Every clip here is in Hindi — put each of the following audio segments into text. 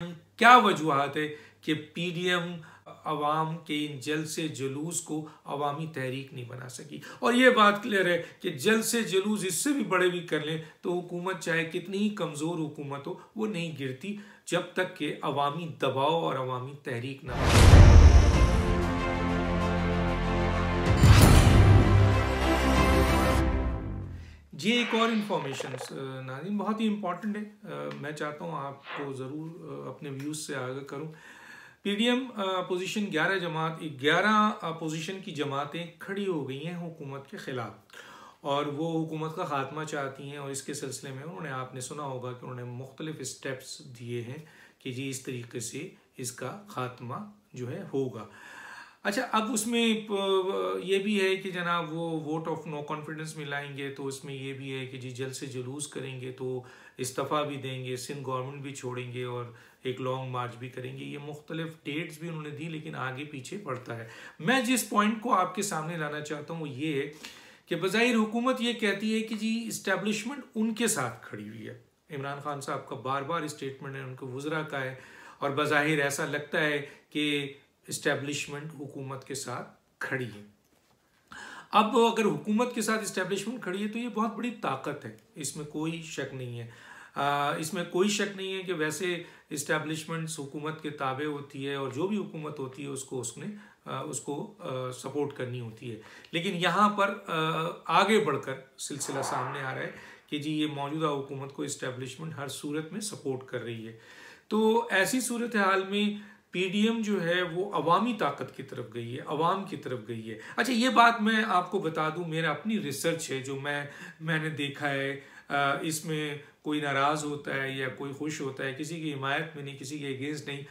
क्या वजूहात है कि पीडीएम अवाम के इन जल्द से जुलूस को अवामी तहरीक नहीं बना सकी। और ये बात क्लियर है कि जल्द से जुलूस इससे भी बड़े भी कर लें तो हुकूमत चाहे कितनी ही कमज़ोर हुकूमत हो वो नहीं गिरती जब तक कि अवामी दबाव और अवामी तहरीक ना हो। ये एक और इन्फॉर्मेशन नाज़रीन बहुत ही इम्पॉर्टेंट है, मैं चाहता हूँ आपको ज़रूर अपने व्यूज़ से आगाह करूँ। पीडीएम अपोजिशन 11 अपोजिशन की जमातें खड़ी हो गई हैं हुकूमत के ख़िलाफ़ और वो हुकूमत का ख़ात्मा चाहती हैं और इसके सिलसिले में उन्होंने, आपने सुना होगा कि उन्होंने मुख्तलिफ स्टेप्स दिए हैं कि जी इस तरीके से इसका ख़ात्मा जो है होगा। अच्छा, अब उसमें ये भी है कि जनाब वो वोट ऑफ नो कॉन्फिडेंस में लाएंगे तो उसमें ये भी है कि जी जल्द से जुलूस करेंगे तो इस्तीफ़ा भी देंगे, सिंध गवर्नमेंट भी छोड़ेंगे और एक लॉन्ग मार्च भी करेंगे। ये मुख्तलिफ डेट्स भी उन्होंने दी लेकिन आगे पीछे बढ़ता है। मैं जिस पॉइंट को आपके सामने लाना चाहता हूँ वो ये है कि बज़ाहिर हुकूमत ये कहती है कि जी इस्टेब्लिशमेंट उनके साथ खड़ी हुई है। इमरान खान साहब का बार बार स्टेटमेंट है, उनके वज़रा का है और बज़ाहिर ऐसा लगता है कि इस्टेब्लिशमेंट हुकूमत के साथ खड़ी है। अब अगर हुकूमत के साथ इस्टेब्लिशमेंट खड़ी है तो ये बहुत बड़ी ताकत है, इसमें कोई शक नहीं है। इसमें कोई शक नहीं है कि वैसे इस्टेब्लिशमेंट्स हुकूमत के ताबे होती है और जो भी हुकूमत होती है उसको सपोर्ट करनी होती है। लेकिन यहाँ पर आगे बढ़कर सिलसिला सामने आ रहा है कि जी ये मौजूदा हुकूमत को इस्टेब्लिशमेंट हर सूरत में सपोर्ट कर रही है। तो ऐसी सूरत हाल में पीडीएम जो है वो अवामी ताकत की तरफ गई है, अवाम की तरफ गई है। अच्छा, ये बात मैं आपको बता दूं, मेरा अपनी रिसर्च है जो मैंने देखा है। इसमें कोई नाराज़ होता है या कोई खुश होता है, किसी की हिमायत में नहीं, किसी के अगेंस्ट नहीं।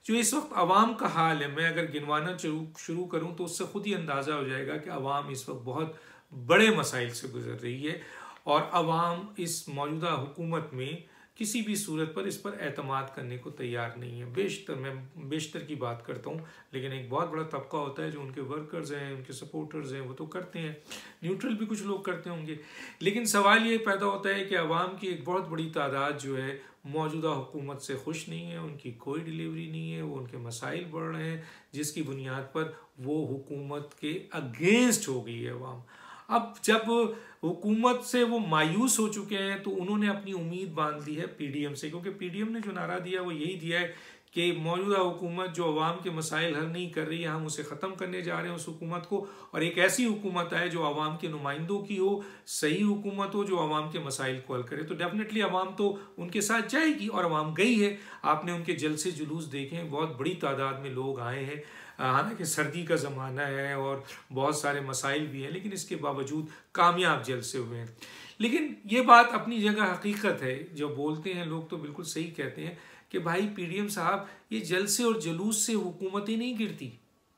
जो इस वक्त अवाम का हाल है, मैं अगर गिनवाना शुरू करूं तो उससे खुद ही अंदाज़ा हो जाएगा कि अवाम इस वक्त बहुत बड़े मसाइल से गुजर रही है और अवाम इस मौजूदा हुकूमत में किसी भी सूरत पर इस पर एतमाद करने को तैयार नहीं है। मैं बेशतर की बात करता हूँ, लेकिन एक बहुत बड़ा तबका होता है जो उनके वर्कर्स हैं, उनके सपोर्टर्स हैं, वो तो करते हैं। न्यूट्रल भी कुछ लोग करते होंगे। लेकिन सवाल ये पैदा होता है कि अवाम की एक बहुत बड़ी तादाद जो है मौजूदा हुकूमत से खुश नहीं है, उनकी कोई डिलीवरी नहीं है, वो उनके मसाइल बढ़ रहे हैं जिसकी बुनियाद पर वो हुकूमत के अगेंस्ट हो गई है अवाम। अब जब हुकूमत से वो मायूस हो चुके हैं तो उन्होंने अपनी उम्मीद बांध ली है पीडीएम से, क्योंकि पीडीएम ने जो नारा दिया वो यही दिया है कि मौजूदा हुकूमत जो अवाम के मसाइल हल नहीं कर रही है, हम उसे ख़त्म करने जा रहे हैं उस हुकूमत को, और एक ऐसी हुकूमत आए जो अवाम के नुमाइंदों की हो, सही हुकूमत हो जो अवाम के मसाइल को हल करे। तो डेफिनेटली अवाम तो उनके साथ जाएगी और अवाम गई है। आपने उनके जलसे जुलूस देखे हैं, बहुत बड़ी तादाद में लोग आए हैं। हालांकि सर्दी का ज़माना है और बहुत सारे मसाइल भी हैं, लेकिन इसके बावजूद कामयाब जलसे हुए हैं। लेकिन ये बात अपनी जगह हकीकत है, जो बोलते हैं लोग तो बिल्कुल सही कहते हैं कि भाई पीडीएम साहब, ये जलसे और जुलूस से हुकूमतें नहीं गिरती।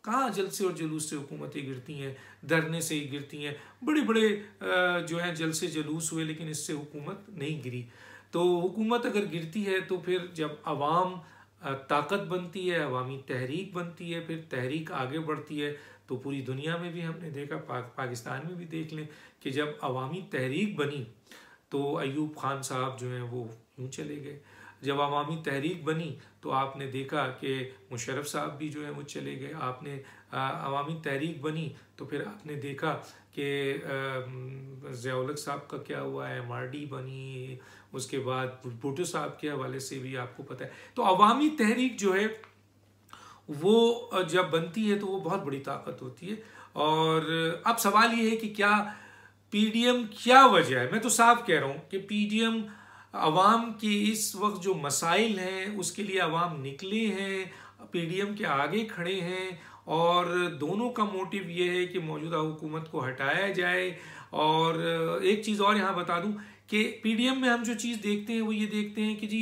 कहाँ जलसे और जुलूस से हुकूमतें गिरती हैं? धरने से ही गिरती हैं। बड़े बड़े जो हैं जलसे जुलूस हुए लेकिन इससे हुकूमत नहीं गिरी। तो हुकूमत अगर गिरती है तो फिर जब अवाम ताकत बनती है, अवामी तहरीक बनती है, फिर तहरीक आगे बढ़ती है, तो पूरी दुनिया में भी हमने देखा, पाकिस्तान में भी देख लें कि जब अवामी तहरीक बनी तो अयूब खान साहब जो हैं वो यूँ चले गए। जब अवामी तहरीक बनी तो आपने देखा कि मुशर्रफ साहब भी जो है वो चले गए। आपने अवामी तहरीक बनी तो फिर आपने देखा कि ज़िया-उल-हक साहब का क्या हुआ, MRD बनी, उसके बाद भुट्टो साहब के हवाले से भी आपको पता है। तो अवामी तहरीक जो है वो जब बनती है तो वो बहुत बड़ी ताकत होती है। और अब सवाल ये है कि क्या पीडीएम, क्या वजह है? मैं तो साफ कह रहा हूँ कि पीडीएम अवाम के इस वक्त जो मसाइल हैं उसके लिए अवाम निकले हैं, पीडीएम के आगे खड़े हैं और दोनों का मोटिव ये है कि मौजूदा हुकूमत को हटाया जाए। और एक चीज़ और यहाँ बता दूँ कि पीडीएम में हम जो चीज़ देखते हैं वो ये देखते हैं कि जी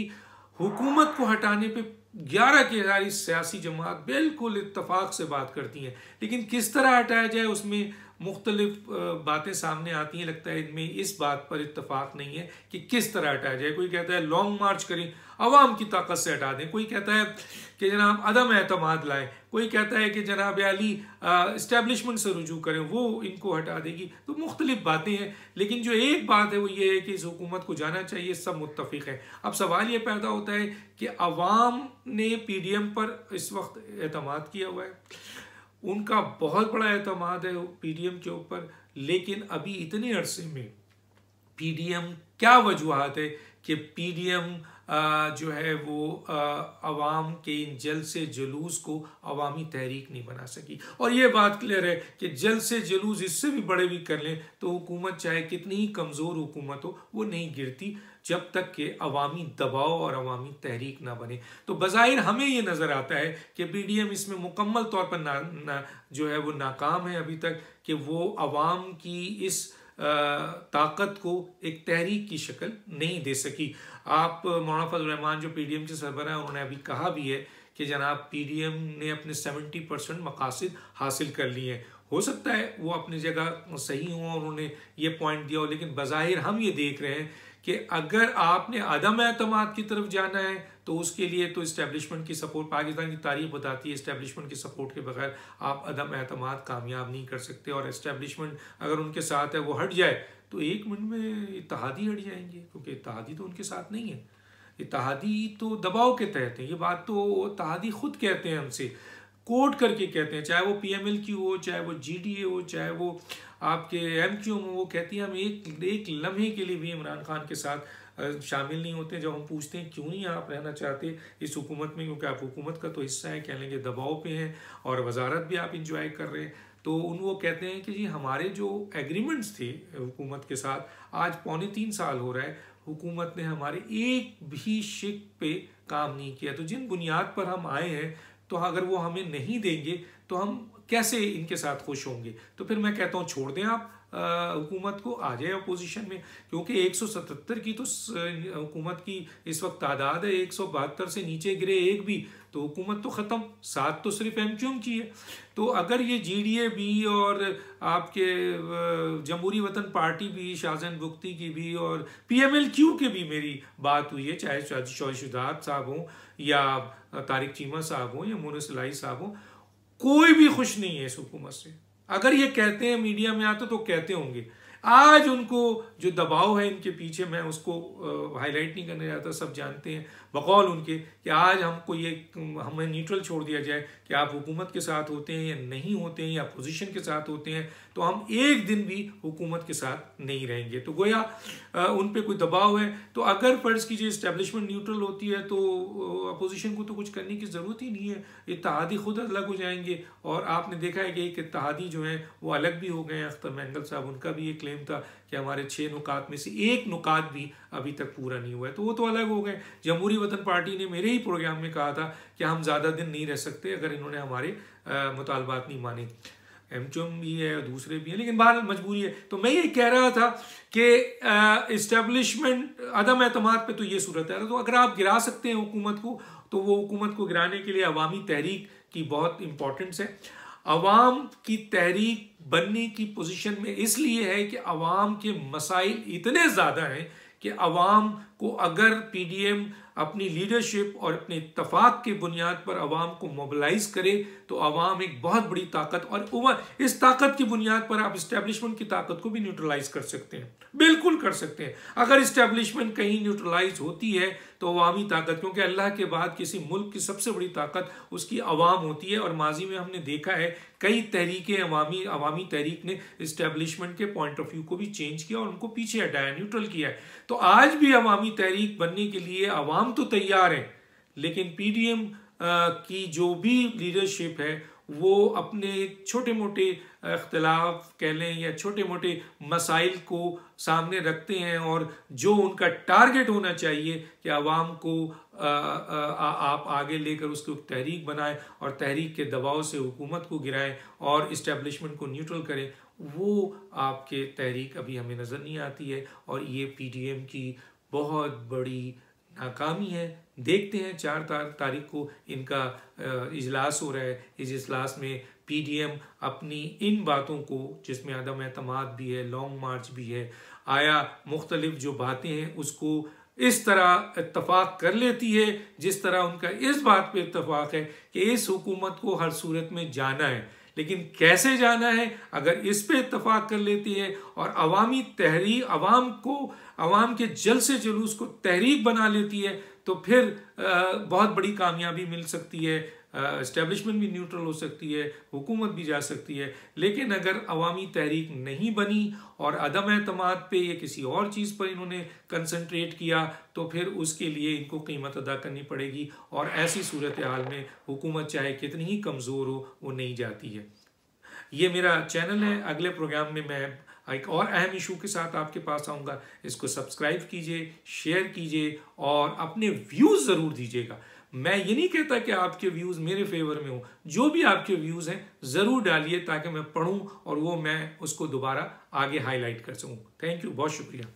हुकूमत को हटाने पे 11 की सारी सियासी जमात बिल्कुल इत्तफाक से बात करती हैं, लेकिन किस तरह हटाया जाए उसमें मुख्तलिफ बातें सामने आती हैं, लगता है इनमें इस बात पर इत्तेफाक नहीं है कि किस तरह हटाया जाए। कोई कहता है लॉन्ग मार्च करें, अवाम की ताकत से हटा दें, कोई कहता है कि जनाब अदम एतमाद लाएं, कोई कहता है कि जनाब अली इस्टेब्लिशमेंट से रुजू करें, वो इनको हटा देगी। तो मुख्तलिफ बातें हैं, लेकिन जो एक बात है वो ये है कि इस हुकूमत को जाना चाहिए, सब मुत्तफिक है। अब सवाल ये पैदा होता है कि अवाम ने PDM पर इस वक्त एतमाद किया हुआ है, उनका बहुत बड़ा एतमाद है PDM के ऊपर, लेकिन अभी इतने अरसे में PDM क्या वजूहत है कि PDM जो है वो अवाम के इन जलसे जुलूस को अवामी तहरीक नहीं बना सकी। और ये बात क्लियर है कि जलसे जुलूस इससे भी बड़े भी कर लें तो हुकूमत चाहे कितनी ही कमज़ोर हुकूमत हो वो नहीं गिरती जब तक कि अवामी दबाव और अवामी तहरीक ना बने। तो बज़ाहिर हमें ये नज़र आता है कि PDM इसमें मुकम्मल तौर पर जो है वो नाकाम है अभी तक, कि वो अवाम की इस ताकत को एक तहरीक की शक्ल नहीं दे सकी। आप मौलाना फजल रहमान जो PDM के सरबराह हैं, उन्होंने अभी कहा भी है कि जनाब PDM ने अपने 70% मकासद हासिल कर लिए हैं। हो सकता है वो अपनी जगह सही हो और उन्होंने ये पॉइंट दिया हो, लेकिन बज़ाहिर हम ये देख रहे हैं कि अगर आपने अदम एतमाद की तरफ जाना है तो उसके लिए तो इस्टेब्लिशमेंट की सपोर्ट, पाकिस्तान की तारीख बताती है इस्टेब्लिशमेंट की सपोर्ट के बगैर आप अदम एतमाद कामयाब नहीं कर सकते। और इस्टेब्लिशमेंट अगर उनके साथ है वो हट जाए तो 1 मिनट में इत्तेहादी हट जाएंगे, क्योंकि इत्तेहादी तो उनके साथ नहीं है, इत्तेहादी तो दबाव के तहत है। ये बात तो इत्तेहादी खुद कहते हैं, हमसे कोट करके कहते हैं, चाहे वो PMLQ हो, चाहे वो GDA हो, चाहे वो आपके MQM हो, वो कहती है हम एक लम्हे के लिए भी इमरान खान के साथ शामिल नहीं होते। जब हम पूछते हैं क्यों नहीं आप रहना चाहते इस हुकूमत में, क्योंकि आप हुकूमत का तो हिस्सा है, कह लेंगे दबाव पे हैं और वजारत भी आप इंजॉय कर रहे हैं, तो वो कहते हैं कि जी हमारे जो एग्रीमेंट्स थे हुकूमत के साथ, आज 3.25 साल हो रहा है हुकूमत ने हमारे एक भी शिक पे काम नहीं किया। तो जिन बुनियाद पर हम आए हैं, तो अगर वो हमें नहीं देंगे तो हम कैसे इनके साथ खुश होंगे। तो फिर मैं कहता हूँ छोड़ दें आप हुकूमत को, आ जाए अपोजिशन में, क्योंकि 177 की तो हुकूमत की इस वक्त तादाद है, 172 से नीचे गिरे एक भी तो हुकूमत तो ख़त्म, 7 तो सिर्फ MQM की है। तो अगर ये GDA भी और आपके जमहूरी वतन पार्टी भी, शाहजहान बुख्ती की भी और PMLQ के भी मेरी बात हुई है, चाहे शौशुदात साहब हों या तारिक चीमा साहब हों या मुनस इलाही साहब हों, कोई भी खुश नहीं है इस हुकूमत से। अगर ये कहते हैं मीडिया में आते तो कहते होंगे, आज उनको जो दबाव है इनके पीछे, मैं उसको हाईलाइट नहीं करने जाता, सब जानते हैं बकौल उनके कि आज हमको ये हमें न्यूट्रल छोड़ दिया जाए कि आप हुकूमत के साथ होते हैं या नहीं होते हैं या अपोजिशन के साथ होते हैं, तो हम एक दिन भी हुकूमत के साथ नहीं रहेंगे। तो गोया उन पे कोई दबाव है। तो अगर फ़र्ज़ कीजिए इस्टेब्लिशमेंट न्यूट्रल होती है तो अपोजिशन को तो कुछ करने की ज़रूरत ही नहीं है, इत्तेहादी खुद अलग हो जाएंगे। और आपने देखा है कि एक इत्तेहादी जो है वो अलग भी हो गए हैं, अख्तर मैंगल साहब, उनका भी ये क्लेम था कि हमारे 6 नुकात में से एक नुकात भी अभी तक पूरा नहीं हुआ है, तो वो तो अलग हो गए। जमहूरी वतन पार्टी ने मेरे ही प्रोग्राम में कहा था कि हम ज़्यादा दिन नहीं रह सकते अगर इन्होंने हमारे मुतालबात नहीं माने। MQM भी है और दूसरे भी हैं, लेकिन बहरहाल मजबूरी है। तो मैं ये कह रहा था कि इस्टेब्लिशमेंट अदम एतमाद पे तो ये सूरत है। तो अगर आप गिरा सकते हैं हुकूमत को, तो वो हुकूमत को गिराने के लिए अवामी तहरीक की बहुत इंपॉर्टेंस है। अवाम की तहरीक बनने की पोजीशन में इसलिए है कि अवाम के मसाइल इतने ज़्यादा हैं कि अवाम को अगर PDM अपनी लीडरशिप और अपने इत्तफाक के बुनियाद पर अवाम को मोबिलाइज करे तो अवाम एक बहुत बड़ी ताकत, और इस ताकत की बुनियाद पर आप इस्टेब्लिशमेंट की ताकत को भी न्यूट्रलाइज कर सकते हैं, बिल्कुल कर सकते हैं। अगर इस्टेब्लिशमेंट कहीं न्यूट्रलाइज होती है तो अवामी ताकत, क्योंकि अल्लाह के बाद किसी मुल्क की सबसे बड़ी ताकत उसकी अवाम होती है। और माजी में हमने देखा है कई तहरीकें अवामी तहरीक ने इस्टेब्लिशमेंट के पॉइंट ऑफ व्यू को भी चेंज किया और उनको पीछे हटाया, न्यूट्रल किया है। तो आज भी अवामी तहरीक बनने के लिए अवाम तो तैयार है, लेकिन PDM की जो भी लीडरशिप है वो अपने छोटे मोटे इख्तिलाफ कह लें या छोटे मोटे मसाइल को सामने रखते हैं, और जो उनका टारगेट होना चाहिए कि आवाम को आप आगे लेकर उसको तहरीक बनाएं और तहरीक के दबाव से हुकूमत को गिराएं और इस्टेब्लिशमेंट को न्यूट्रल करें, वो आपके तहरीक अभी हमें नज़र नहीं आती है। और ये PDM की बहुत बड़ी नाकामी है। देखते हैं 4 तारीख को इनका इजलास हो रहा है, इस इजलास में पीडीएम अपनी इन बातों को, जिसमें अदम एतमाद भी है, लॉन्ग मार्च भी है, आया मुख्तलिफ जो बातें हैं उसको इस तरह इत्तफाक कर लेती है जिस तरह उनका इस बात पे इत्तफाक है कि इस हुकूमत को हर सूरत में जाना है, लेकिन कैसे जाना है अगर इस पे इत्तफाक कर लेती है और अवामी तहरीक, अवाम के जल से जुलूस को तहरीक बना लेती है, तो फिर बहुत बड़ी कामयाबी मिल सकती है। एस्टेब्लिशमेंट भी न्यूट्रल हो सकती है, हुकूमत भी जा सकती है। लेकिन अगर अवामी तहरीक नहीं बनी और अदम एतमाद पे या किसी और चीज़ पर इन्होंने कंसंट्रेट किया, तो फिर उसके लिए इनको कीमत अदा करनी पड़ेगी, और ऐसी सूरत हाल में हुकूमत चाहे कितनी ही कमज़ोर हो वो नहीं जाती है। ये मेरा चैनल है, अगले प्रोग्राम में मैं एक और अहम इशू के साथ आपके पास आऊँगा। इसको सब्सक्राइब कीजिए, शेयर कीजिए और अपने व्यूज़ ज़रूर दीजिएगा। मैं ये नहीं कहता कि आपके व्यूज़ मेरे फेवर में हो, जो भी आपके व्यूज़ हैं ज़रूर डालिए ताकि मैं पढूं और वो मैं उसको दोबारा आगे हाईलाइट कर सकूं। थैंक यू, बहुत शुक्रिया।